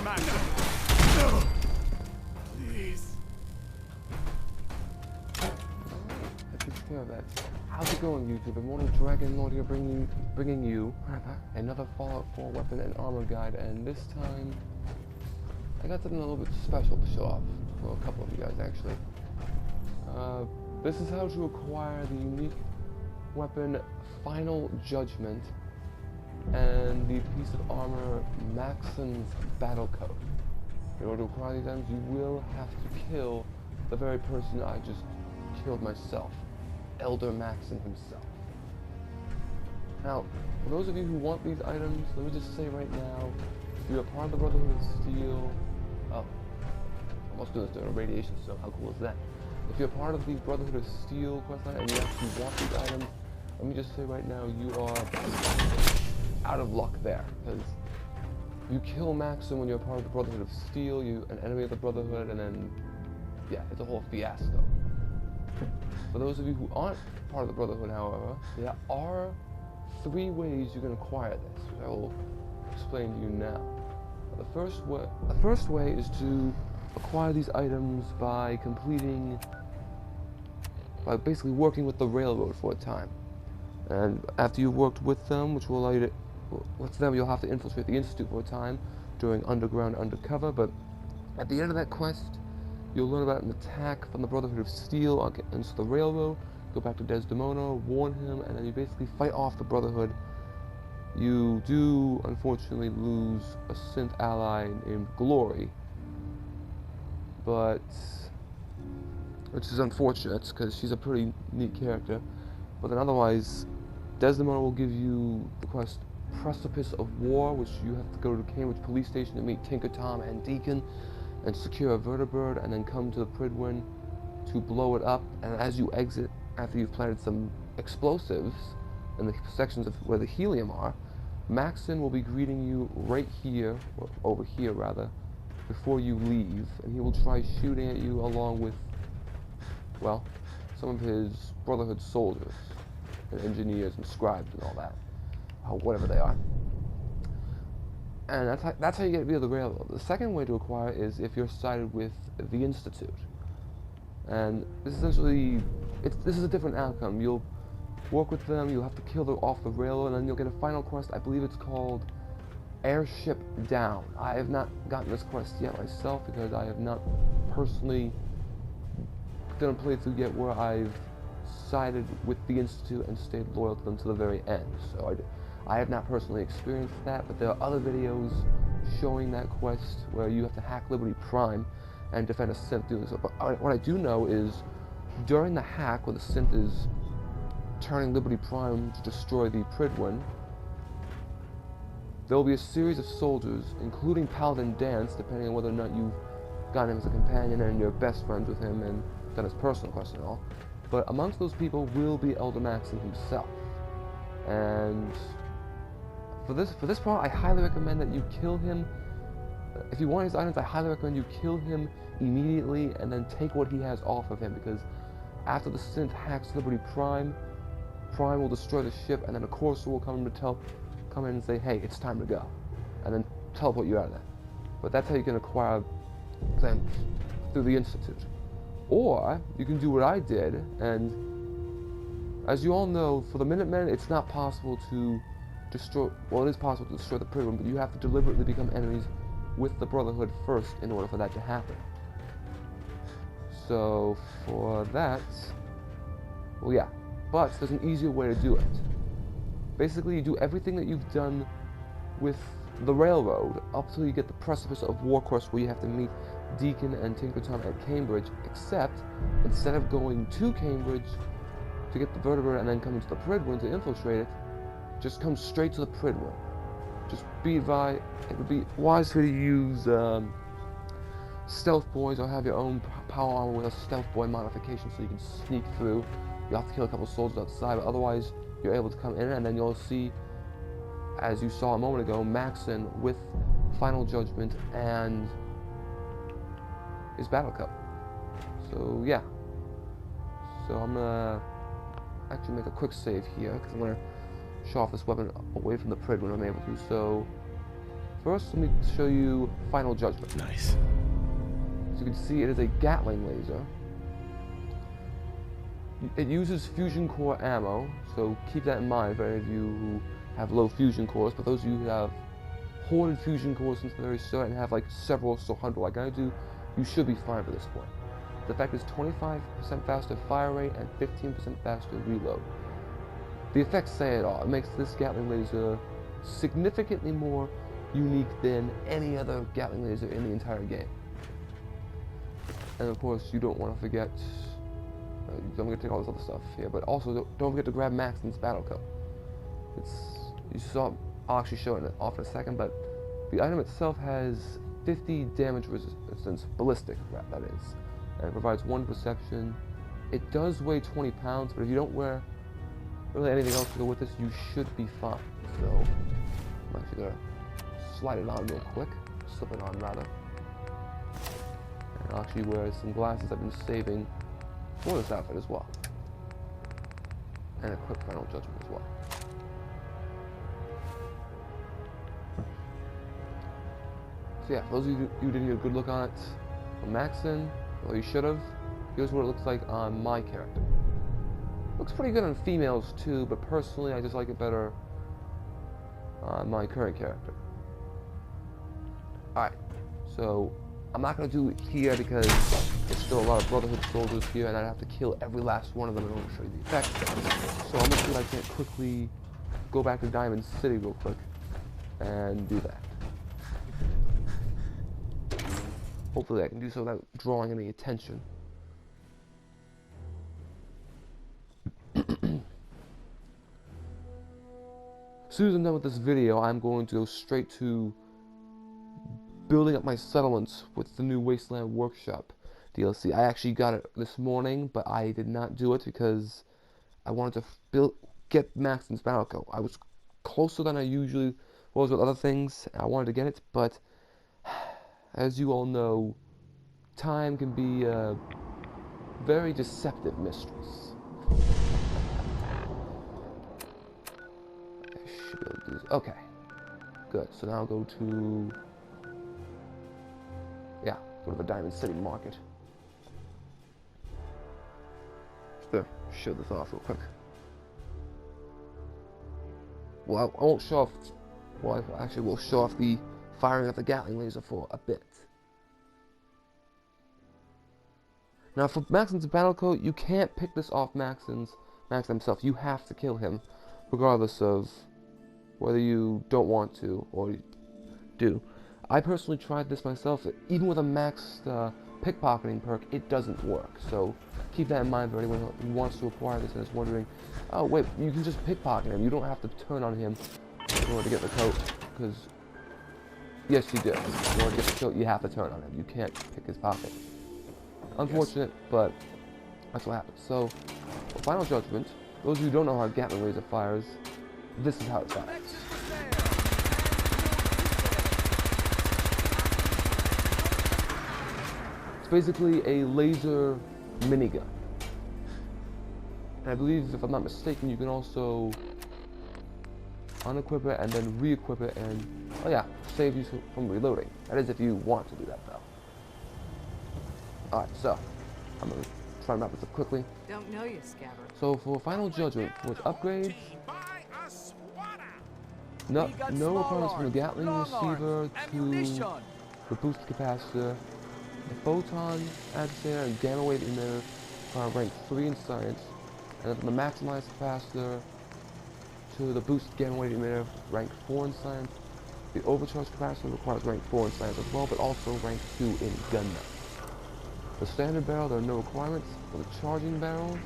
Maxson. Please. That takes care of that. How's it going, YouTube? Immortal Dragon Lord here, bringing you another Fallout 4 weapon and armor guide, and this time I got something a little bit special to show off for a couple of you guys, actually. This is how to acquire the unique weapon Final Judgment and the piece of armor Maxson's Battlecoat. In order to acquire these items, you will have to kill the very person I just killed myself, Elder Maxson himself. Now, for those of you who want these items, let me just say right now, if you're a part of the Brotherhood of Steel, almost doing this during a radiation, so how cool is that? If you're part of the Brotherhood of Steel questline and you actually want these items, let me just say right now, you are out of luck there, because you kill Maxson when you're part of the Brotherhood of Steel, you're an enemy of the Brotherhood, and then, yeah, it's a whole fiasco. For those of you who aren't part of the Brotherhood, however, there are 3 ways you can acquire this, which I will explain to you now. The first way is to acquire these items by basically working with the railroad for a time. And after you've worked with them, which will allow you to, with them you'll have to infiltrate the Institute for a time during underground undercover, but at the end of that quest, you'll learn about an attack from the Brotherhood of Steel against the railroad, go back to Desdemona, warn him, and then you basically fight off the Brotherhood. You do, unfortunately, lose a synth ally named Glory, which is unfortunate, because she's a pretty neat character. But then otherwise, Desdemona will give you the quest Precipice of War, which you have to go to the Cambridge police station to meet Tinker Tom and Deacon, and secure a vertibird, and then come to the Pridwin to blow it up. And as you exit, after you've planted some explosives in the sections of where the helium are, Maxson will be greeting you right here, or over here rather, before you leave, and he will try shooting at you along with, well, some of his Brotherhood soldiers, and engineers and scribes and all that, whatever they are. And that's how you get via the railroad. The second way to acquire is if you're sided with the Institute. And this is essentially, this is a different outcome. You'll work with them, you'll have to kill them off the railroad, and then you'll get a final quest. I believe it's called Airship Down. I have not gotten this quest yet myself, because I have not personally done a playthrough yet where I've sided with the Institute and stayed loyal to them to the very end. So I have not personally experienced that, but there are other videos showing that quest where you have to hack Liberty Prime and defend a synth doing so. But what I do know is, during the hack, where the synth is turning Liberty Prime to destroy the Pridwin, there will be a series of soldiers, including Paladin Dance, depending on whether or not you've got him as a companion and you're best friends with him and done his personal quest and all. But amongst those people will be Elder Maxson himself. And for this part, I highly recommend that you kill him. If you want his items, I highly recommend you kill him immediately and then take what he has off of him, because after the synth hacks Liberty Prime, Prime will destroy the ship, and then a Courser will come in and say, hey, it's time to go, and then teleport you out of there. But that's how you can acquire them, through the Institute. Or you can do what I did, and as you all know, for the Minutemen, it's not possible to destroy, well, it is possible to destroy the Pridwin, but you have to deliberately become enemies with the Brotherhood first in order for that to happen. So for that, well, yeah, but there's an easier way to do it. Basically, you do everything that you've done with the railroad up till you get the Precipice of War quest, where you have to meet Deacon and Tinker Tom at Cambridge, except instead of going to Cambridge to get the vertibird and then coming to the Pridwin to infiltrate it, just come straight to the Pridwin. Just be advised, it would be wise for you to use stealth boys, or have your own power armor with a stealth boy modification so you can sneak through. You'll have to kill a couple soldiers outside, but otherwise you're able to come in, and then you'll see, as you saw a moment ago, Maxson with Final Judgment and his Battlecoat. So yeah. So I'm gonna actually make a quick save here, because I'm gonna show off this weapon away from the Prid when I'm able to. So first, let me show you Final Judgment. Nice. As you can see, it is a Gatling laser. It uses fusion core ammo, so keep that in mind for any of you who have low fusion cores. But those of you who have hoarded fusion cores since the very start and have like several, so 100 like I do, you should be fine for this point. The effect is 25% faster fire rate and 15% faster reload. The effects say it all. It makes this Gatling laser significantly more unique than any other Gatling laser in the entire game. And of course, you don't want to forget, don't forget to take all this other stuff here, but also don't forget to grab Maxson's Battlecoat. You saw, I'll actually show it off in a second, but the item itself has 50 damage resistance, ballistic, that is, and it provides 1 perception. It does weigh 20 pounds, but if you don't wear really anything else to go with this, you should be fine. So, I'm actually going to slide it on real quick, slip it on rather. And I'll actually wear some glasses I've been saving for this outfit as well. And a quick Final Judgment as well. So yeah, for those of you who didn't get a good look on it from Maxson, well you should have, here's what it looks like on my character. Looks pretty good on females too, but personally I just like it better on my current character. Alright, so I'm not going to do it here because there's still a lot of Brotherhood soldiers here and I'd have to kill every last one of them in order to show you the effect. So I'm going to see if I can't quickly go back to Diamond City real quick and do that. Hopefully I can do so without drawing any attention. As soon as I'm done with this video, I'm going to go straight to building up my settlements with the new Wasteland Workshop DLC. I actually got it this morning, but I did not do it because I wanted to get Maxson's Battlecoat. I was closer than I usually was with other things. I wanted to get it, but as you all know, time can be a very deceptive mistress. I should be able to do this. Okay, good. So now I'll go to, go to the Diamond City Market. Just to show this off real quick. Well, I won't show off, well, I actually will show off the firing of the Gatling laser for a bit. Now for Maxson's Battlecoat, you can't pick this off Maxson himself. You have to kill him, regardless of whether you don't want to or you do. I personally tried this myself. Even with a maxed pickpocketing perk, it doesn't work. So keep that in mind for anyone who wants to acquire this and is wondering, oh wait, you can just pickpocket him. You don't have to turn on him in order to get the coat, because yes, you do. In order to get the coat, you have to turn on him. You can't pick his pocket. Unfortunate, but that's what happens. So, for Final Judgment, those of you who don't know how Gatling laser fires, this is how it fires. It's basically a laser minigun. And I believe, if I'm not mistaken, you can also unequip it and then re-equip it and, oh yeah, save you from reloading. That is if you want to do that though. Alright, so, I'm going to try and wrap this up quickly. Don't know you, Scabbard. So for Final Judgment, with upgrades, no requirements from the Gatling receiver to the boost capacitor, the photon agitator and gamma wave emitter are ranked 3 in science, and then from the maximized capacitor to the boost gamma wave emitter ranked 4 in science. The overcharge capacitor requires rank 4 in science as well, but also rank 2 in gun nut. The standard barrel, there are no requirements. For the charging barrels,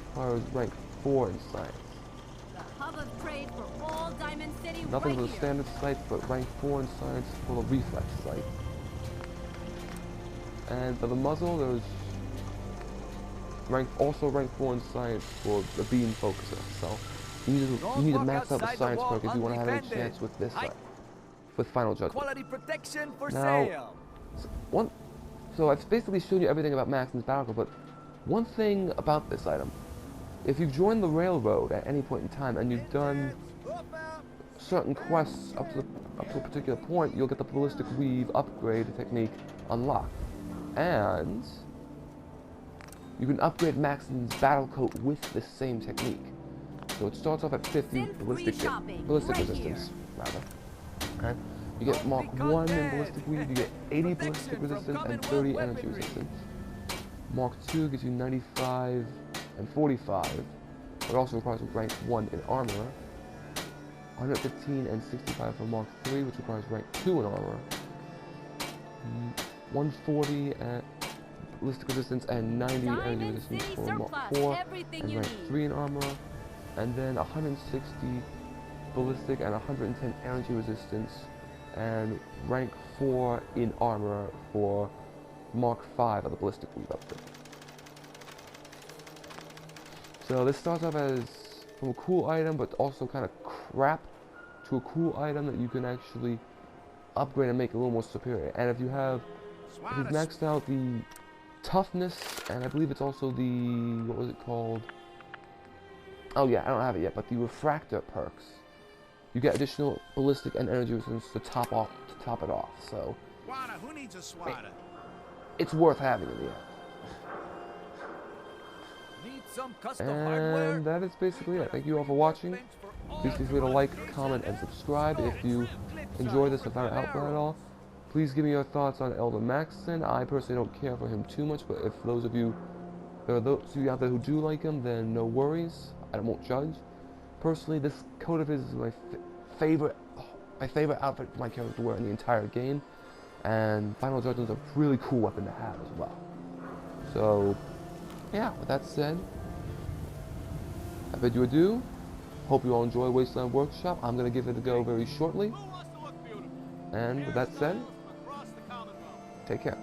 requires rank 4 in science. The hub of trade for all Diamond City. Nothing right for the here. standard sight, but rank 4 in science for the reflex sight. And for the muzzle, there's also rank 4 in science for the beam focuser. So you need to max out the science perk if you want to have any chance with this with Final Judgment. Quality protection for Now, sale. So I've basically shown you everything about Maxson's Battlecoat, but one thing about this item, if you've joined the railroad at any point in time and you've done certain quests up to a particular point, you'll get the ballistic weave upgrade technique unlocked, and you can upgrade Maxson's Battlecoat with this same technique. So it starts off at 50 ballistic resistance, rather. Okay. You get Mark 1 in ballistic weave, you get 80 ballistic resistance and 30 energy resistance. Mark 2 gives you 95 and 45, but it also requires rank 1 in armor. 115 and 65 for Mark 3, which requires rank 2 in armor. 140 at ballistic resistance and 90 energy resistance for Mark 4 and rank 3 in armor. And then 160 ballistic and 110 energy resistance and rank 4 in armor for Mark 5 of the ballistic weave upgrade. So this starts off as from a cool item, but also kind of crap, to a cool item that you can actually upgrade and make a little more superior. And if you've maxed out the toughness, and I believe it's also the, what was it called? Oh yeah, I don't have it yet, but the refractor perks, you get additional ballistic and energy resistance to top it off. So Who needs a swatter? it's worth having in the end. Need some custom hardware? And that is basically it. Thank you all for watching. Please feel free to like, comment, and subscribe if you enjoy this or found it helpful at all. Please give me your thoughts on Arthur Maxson. I personally don't care for him too much, but if there are those of you out there who do like him, then no worries. I won't judge. Personally, this coat of his is my favorite outfit for my character to wear in the entire game. And Final Judgment's a really cool weapon to have as well. So, yeah, with that said, I bid you adieu. Hope you all enjoy Wasteland Workshop. I'm going to give it a go very shortly. And with that said, take care.